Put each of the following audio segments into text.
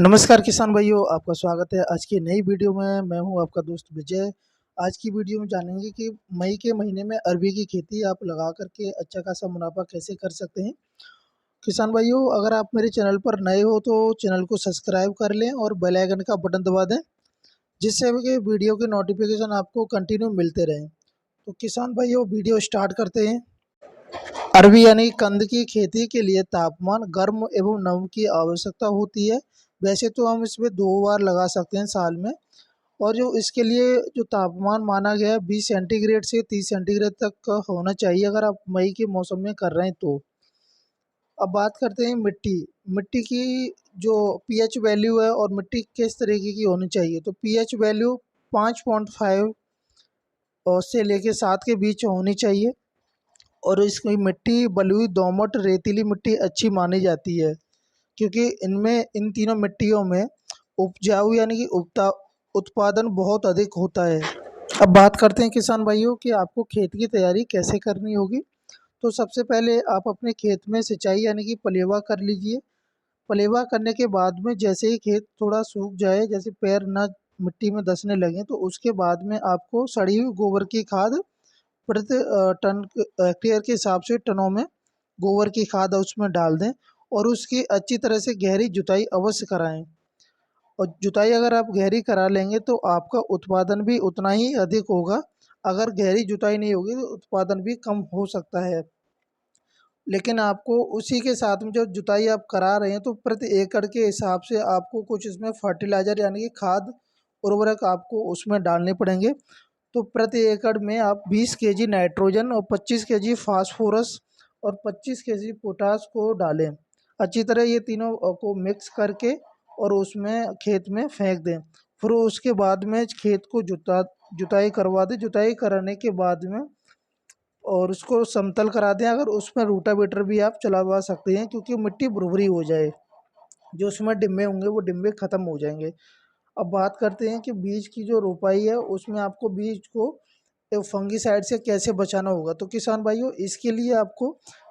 नमस्कार किसान भाइयों, आपका स्वागत है आज की नई वीडियो में। मैं हूं आपका दोस्त विजय। आज की वीडियो में जानेंगे कि मई के महीने में अरबी की खेती आप लगा करके अच्छा खासा मुनाफा कैसे कर सकते हैं। किसान भाइयों, अगर आप मेरे चैनल पर नए हो तो चैनल को सब्सक्राइब कर लें और बेल आइकन का बटन दबा दें, जिससे कि वीडियो के नोटिफिकेशन आपको कंटिन्यू मिलते रहें। तो किसान भाइयों, वीडियो स्टार्ट करते हैं। अरबी यानी कंद की खेती के लिए तापमान गर्म एवं नम की आवश्यकता होती है। वैसे तो हम इसमें 2 बार लगा सकते हैं साल में, और जो इसके लिए जो तापमान माना गया है 20 सेंटीग्रेड से 30 सेंटीग्रेड तक का होना चाहिए, अगर आप मई के मौसम में कर रहे हैं तो। अब बात करते हैं मिट्टी। मिट्टी की जो पीएच वैल्यू है और मिट्टी किस तरीके की होनी चाहिए, तो पीएच वैल्यू 5.5 और से लेके 7 के बीच होनी चाहिए। और इसकी मिट्टी बलुई, दोमट, रेतीली मिट्टी अच्छी मानी जाती है, क्योंकि इनमें इन तीनों मिट्टियों में उपजाऊ यानी कि उत्पादन बहुत अधिक होता है। अब बात करते हैं किसान भाइयों कि आपको खेत की तैयारी कैसे करनी होगी। तो सबसे पहले आप अपने खेत में सिंचाई यानी कि पलेवा कर लीजिए। पलेवा करने के बाद में जैसे ही खेत थोड़ा सूख जाए, जैसे पैर न मिट्टी में धंसने लगे, तो उसके बाद में आपको सड़ी हुई गोबर की खाद प्रति टन हेक्टेयर के हिसाब से टनों में गोबर की खाद उसमें डाल दें, और उसकी अच्छी तरह से गहरी जुताई अवश्य कराएं। और जुताई अगर आप गहरी करा लेंगे तो आपका उत्पादन भी उतना ही अधिक होगा। अगर गहरी जुताई नहीं होगी तो उत्पादन भी कम हो सकता है। लेकिन आपको उसी के साथ में जो जुताई आप करा रहे हैं, तो प्रति एकड़ के हिसाब से आपको कुछ इसमें फर्टिलाइज़र यानी कि खाद उर्वरक आपको उसमें डालने पड़ेंगे। तो प्रति एकड़ में आप 20 केजी नाइट्रोजन और 25 केजी फास्फोरस और 25 केजी पोटास को डालें। अच्छी तरह ये तीनों को मिक्स करके और उसमें खेत में फेंक दें। फिर उसके बाद में खेत को जुताई करवा दें। जुताई कराने के बाद में और उसको समतल करा दें। अगर उसमें रूटावेटर भी आप चलवा सकते हैं, क्योंकि मिट्टी भुरभुरी हो जाए, जो उसमें डिम्बे होंगे वो डिम्बे ख़त्म हो जाएंगे। अब बात करते हैं कि बीज की जो रोपाई है उसमें आपको बीज को फंगीसाइड से कैसे बचाना होगा। तो किसान भाइयों, इसके लिए आपको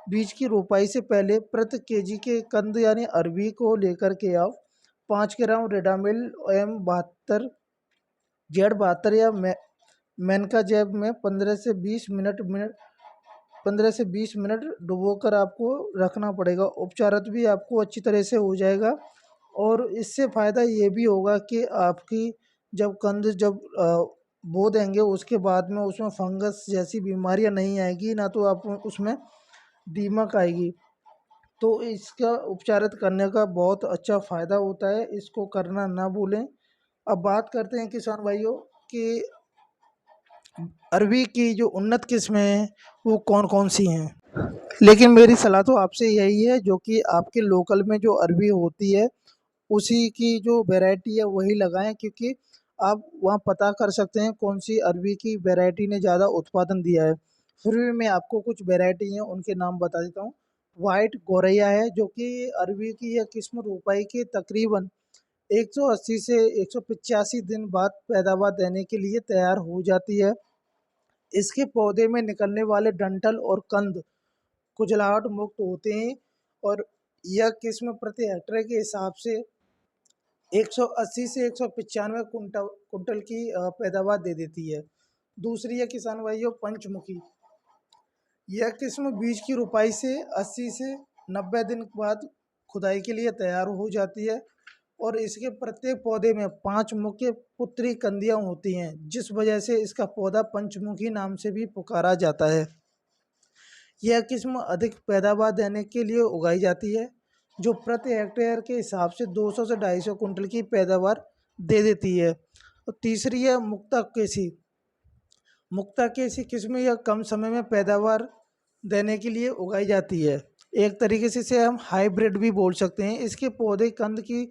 बीज की रोपाई से पहले प्रति केजी के कंद यानी अरबी को लेकर के आप 5 ग्राम रेडामिल M72 Z72 या मैनका जैब में 15 से 20 मिनट डुबोकर आपको रखना पड़ेगा। उपचारित भी आपको अच्छी तरह से हो जाएगा, और इससे फ़ायदा ये भी होगा कि आपकी जब कंद जब बो देंगे उसके बाद में उसमें फंगस जैसी बीमारियां नहीं आएगी, ना तो आप उसमें दीमक आएगी। तो इसका उपचारित करने का बहुत अच्छा फ़ायदा होता है, इसको करना ना भूलें। अब बात करते हैं किसान भाइयों कि अरबी की जो उन्नत किस्में हैं वो कौन कौन सी हैं। लेकिन मेरी सलाह तो आपसे यही है, जो कि आपके लोकल में जो अरबी होती है उसी की जो वैरायटी है वही लगाएं, क्योंकि आप वहाँ पता कर सकते हैं कौन सी अरबी की वैरायटी ने ज़्यादा उत्पादन दिया है। फिर भी मैं आपको कुछ वैरायटी हैं उनके नाम बता देता हूँ। वाइट गौरैया है, जो कि अरबी की यह किस्म रोपाई के तकरीबन 180 से 185 दिन बाद पैदावार देने के लिए तैयार हो जाती है। इसके पौधे में निकलने वाले डंठल और कंद खुजलाहट मुक्त होते हैं, और यह किस्म प्रति हेक्टेयर के हिसाब से 180 से 195 कुंटल की पैदावार दे देती है। दूसरी है किसान भाइयों पंचमुखी। यह किस्म बीज की रोपाई से 80 से 90 दिन बाद खुदाई के लिए तैयार हो जाती है, और इसके प्रत्येक पौधे में 5 मुख्य पुत्री कंदियां होती हैं, जिस वजह से इसका पौधा पंचमुखी नाम से भी पुकारा जाता है। यह किस्म अधिक पैदावार देने के लिए उगाई जाती है, जो प्रति हेक्टेयर के हिसाब से 200 से 250 कुंटल की पैदावार दे देती है। और तीसरी है मुक्ता केसी। मुक्ता केसी किस्म यह कम समय में पैदावार देने के लिए उगाई जाती है। एक तरीके से इसे हम हाइब्रिड भी बोल सकते हैं। इसके पौधे कंद की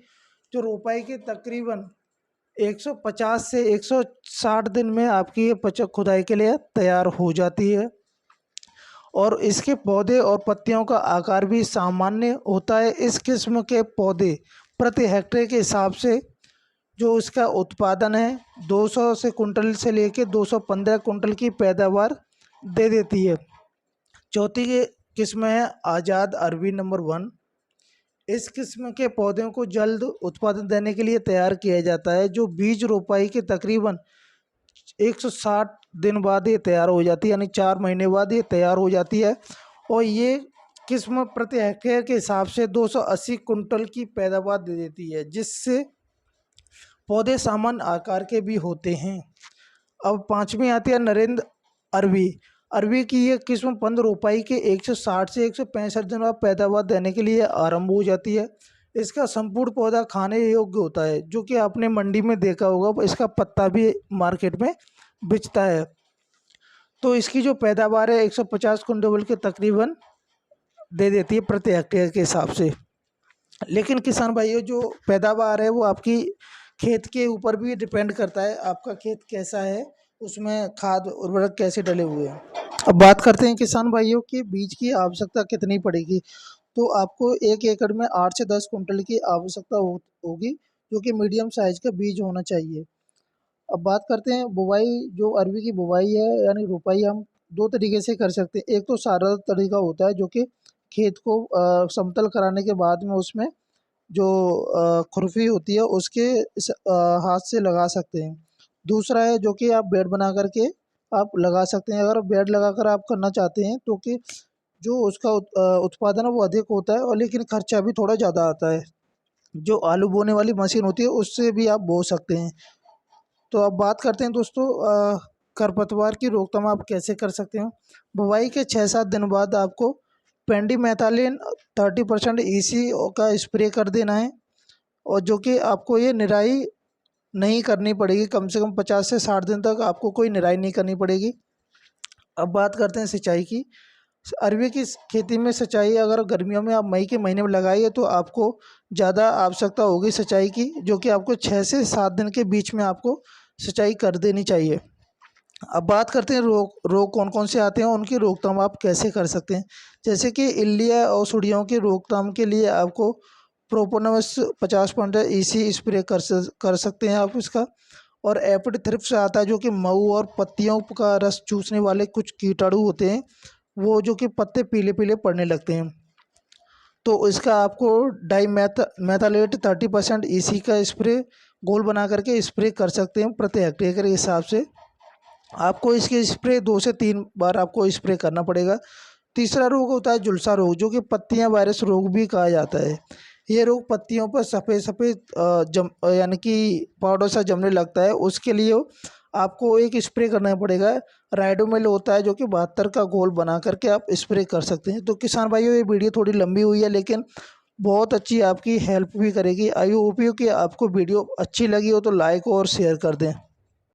जो रोपाई के तकरीबन 150 से 160 दिन में आपकी ये पचक खुदाई के लिए तैयार हो जाती है, और इसके पौधे और पत्तियों का आकार भी सामान्य होता है। इस किस्म के पौधे प्रति हेक्टेयर के हिसाब से जो इसका उत्पादन है 200 से कुंटल से लेकर 215 कुंटल की पैदावार दे देती है। चौथी किस्म है आज़ाद अरबी नंबर 1। इस किस्म के पौधों को जल्द उत्पादन देने के लिए तैयार किया जाता है, जो बीज रोपाई के तकरीबन 160 दिन बाद ये तैयार हो जाती है, यानी 4 महीने बाद ये तैयार हो जाती है। और ये किस्म प्रति हेक्टेयर के हिसाब से 280 कुंटल की पैदावार दे देती है, जिससे पौधे सामान्य आकार के भी होते हैं। अब पाँचवीं आती है नरेंद्र अरबी। अरबी की ये किस्म पंद रोपाई के 160 से 165 दिन बाद पैदावार देने के लिए आरंभ हो जाती है। इसका संपूर्ण पौधा खाने योग्य होता है, जो कि आपने मंडी में देखा होगा, इसका पत्ता भी मार्केट में बिकता है। तो इसकी जो पैदावार है 150 कुंटल के तकरीबन दे देती है प्रति हेक्टेयर के हिसाब से। लेकिन किसान भाइयों, जो पैदावार है वो आपकी खेत के ऊपर भी डिपेंड करता है, आपका खेत कैसा है, उसमें खाद उर्वरक कैसे डले हुए हैं। अब बात करते हैं किसान भाइयों कि बीज की आवश्यकता कितनी पड़ेगी। तो आपको 1 एकड़ में 8 से 10 कुंटल की आवश्यकता होगी, जो कि मीडियम साइज का बीज होना चाहिए। अब बात करते हैं बुवाई। जो अरबी की बुवाई है यानी रोपाई हम 2 तरीके से कर सकते हैं। एक तो सादा तरीका होता है, जो कि खेत को समतल कराने के बाद में उसमें जो खुरपी होती है उसके हाथ से लगा सकते हैं। दूसरा है जो कि आप बेड बना करके आप लगा सकते हैं। अगर बेड लगाकर आप करना चाहते हैं तो कि जो उसका उत्पादन है वो अधिक होता है, और लेकिन खर्चा भी थोड़ा ज़्यादा आता है। जो आलू बोने वाली मशीन होती है उससे भी आप बो सकते हैं। तो अब बात करते हैं दोस्तों खरपतवार की रोकथाम आप कैसे कर सकते हो। बुवाई के 6-7 दिन बाद आपको पेंडीमेथालिन 30% EC का स्प्रे कर देना है, और जो कि आपको ये निराई नहीं करनी पड़ेगी। कम से कम 50 से 60 दिन तक आपको कोई निराई नहीं करनी पड़ेगी। अब बात करते हैं सिंचाई की। अरबी की खेती में सिंचाई अगर गर्मियों में आप मई के महीने में लगाइए तो आपको ज़्यादा आवश्यकता होगी सिंचाई की, जो कि आपको 6 से 7 दिन के बीच में आपको सिंचाई कर देनी चाहिए। अब बात करते हैं रोग कौन कौन से आते हैं, उनकी रोकथाम आप कैसे कर सकते हैं। जैसे कि इल्लिया और सुड़ियों की रोकथाम के लिए आपको प्रोपोनस 50% EC स्प्रे कर सकते हैं आप इसका। और एपिड थ्रिप्स आता है, जो कि मऊ और पत्तियों का रस चूसने वाले कुछ कीटाणु होते हैं, वो जो कि पत्ते पीले पीले पड़ने लगते हैं। तो इसका आपको मेथालेट 30% EC का स्प्रे घोल बना करके स्प्रे कर सकते हैं प्रति हेक्टेयर के हिसाब से। आपको इसके स्प्रे 2 से 3 बार आपको स्प्रे करना पड़ेगा। तीसरा रोग होता है झुलसा रोग, जो कि पत्तियां वायरस रोग भी कहा जाता है। ये रोग पत्तियों पर सफ़ेद सफ़ेद यानी कि पाउडर सा जमने लगता है। उसके लिए आपको एक स्प्रे करना पड़ेगा। राइडोमिल होता है, जो कि 72 का घोल बना करके आप स्प्रे कर सकते हैं। तो किसान भाइयों, ये वीडियो थोड़ी लंबी हुई है, लेकिन बहुत अच्छी आपकी हेल्प भी करेगी। आई होप कि आपको वीडियो अच्छी लगी हो तो लाइक और शेयर कर दें।